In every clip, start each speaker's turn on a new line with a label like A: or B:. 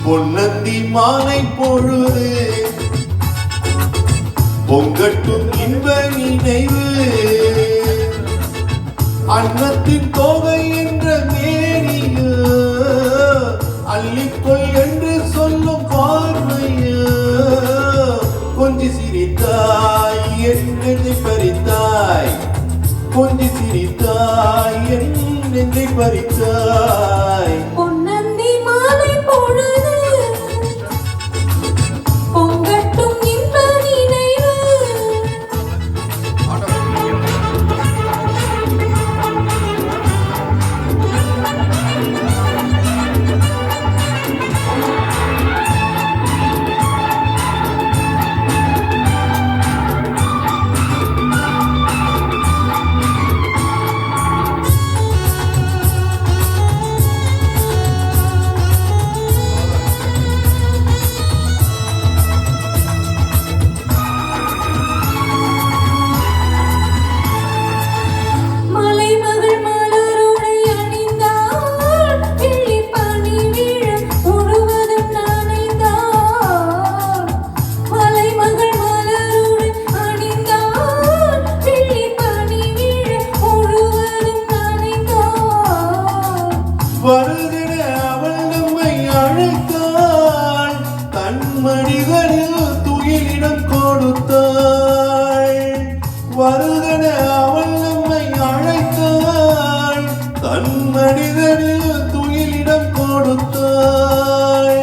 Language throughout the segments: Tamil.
A: பொன்னந்தி மாலை பொழுது பொங்கட்டும் இன்ப நினைவு அன்னத்தின் தோகை என்ற மேனியோ அள்ளிக்கொள் என்று சொல்லும் பார்வையோ கொஞ்சி சிரித்தாய் என் நெஞ்சை பறித்தாய் கொஞ்சி சிரித்தாய் என் நெஞ்சை பறித்தாய் வருகிற அவள் நம்மை அழைத்தாள் தன் மனிதனில் துயிலிடம் கொடுத்தாள் வருகிற அவள் நம்மை அழைத்தாள் தன் மனிதனில் துயிலிடம் கொடுத்தாள்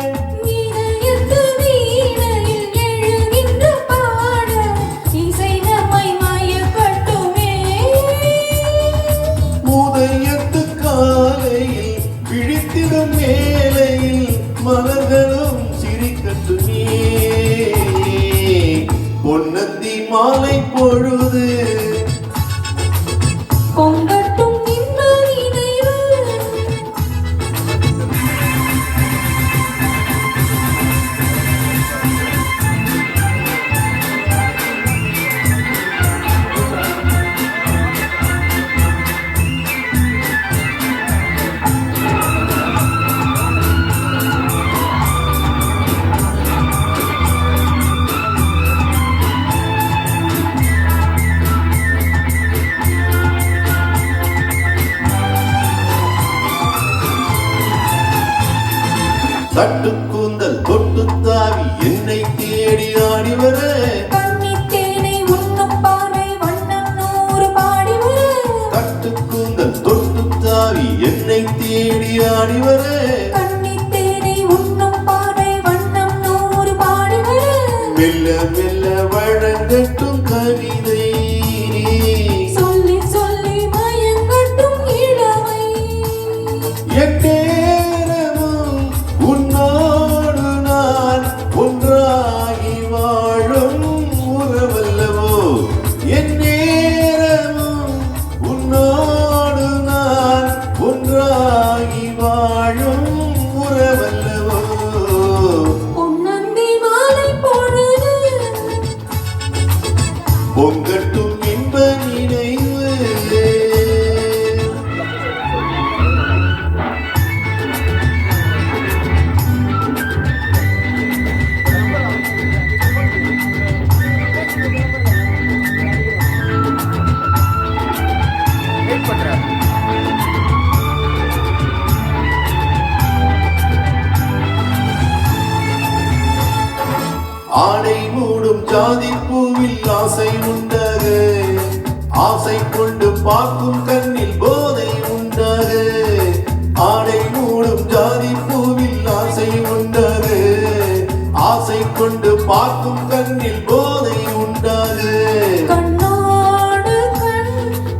A: உதயத்து காலையில் விழித்திடும் மேலையில் மலர்களும் சிரிக்கட்டுமே பொன்னந்தி மாலை பொழுது
B: பொங்கட்டும் இன்ப நினைவு
A: தட்டு கூந்தல் தொட்டு தாவி என்னை தேடி ஆடி வர
B: கண்ணித்தேனை உண்ணும் பானை வண்ணம் 100 பாடி வர
A: தட்டு கூந்தல் தொட்டு தாவி என்னை தேடி ஆடி வர
B: கண்ணித்தேனை உண்ணும் பானை வண்ணம் 100 பாடி வர
A: மெல்ல மெல்ல வழங்கட்டும் கவிதை
B: சொல்லி சொல்லி மயங்கட்டும் இளமை
A: உன்னோடு நான் ஒன்றாகி வாழும் உறவல்லவோ என் நேரமும் உன்னோடு நான் ஒன்றாகி வாழும் உறவல்லவோ
B: பொன்னந்தி மாலை பொழுது
A: பொங்கட்டும் இன்ப நினைவு ஆடை மூடும் ஜாதி பூவில் ஆசை உண்டாக ஆசை கொண்டு பார்க்கும் கண்ணில் போதை உண்டாக ஆடை மூடும் ஜாதி பூவில் ஆசை உண்டாக ஆசை கொண்டு பார்க்கும் கண்ணில் போதை உண்டாக
B: கண்ணோடு கண்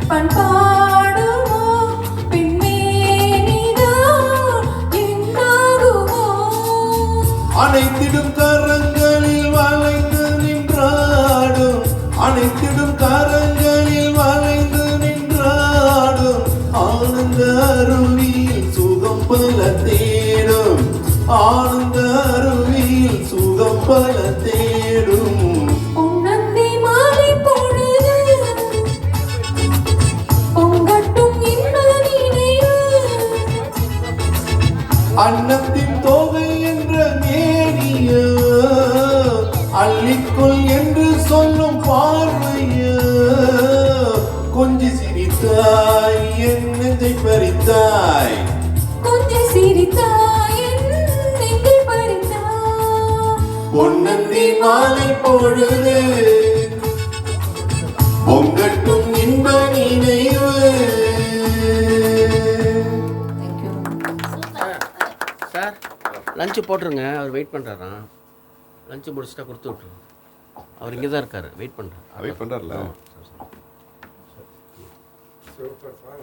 B: பண்பாடுமோ
A: மாலை பொழுது பொங்கட்டும் இன்ப நினைவு.
B: தேங்க்யூ.
C: சார் லஞ்சு போட்டுருங்க, அவர் வெயிட் பண்ணுறாராம். லஞ்சு முடிச்சுட்டா கொடுத்து விட்ருங்க. அவர் இங்கே தான் இருக்கார், வெயிட் பண்ணுறாரு.
A: வெயிட் பண்ணுறாருல.
D: Super sir.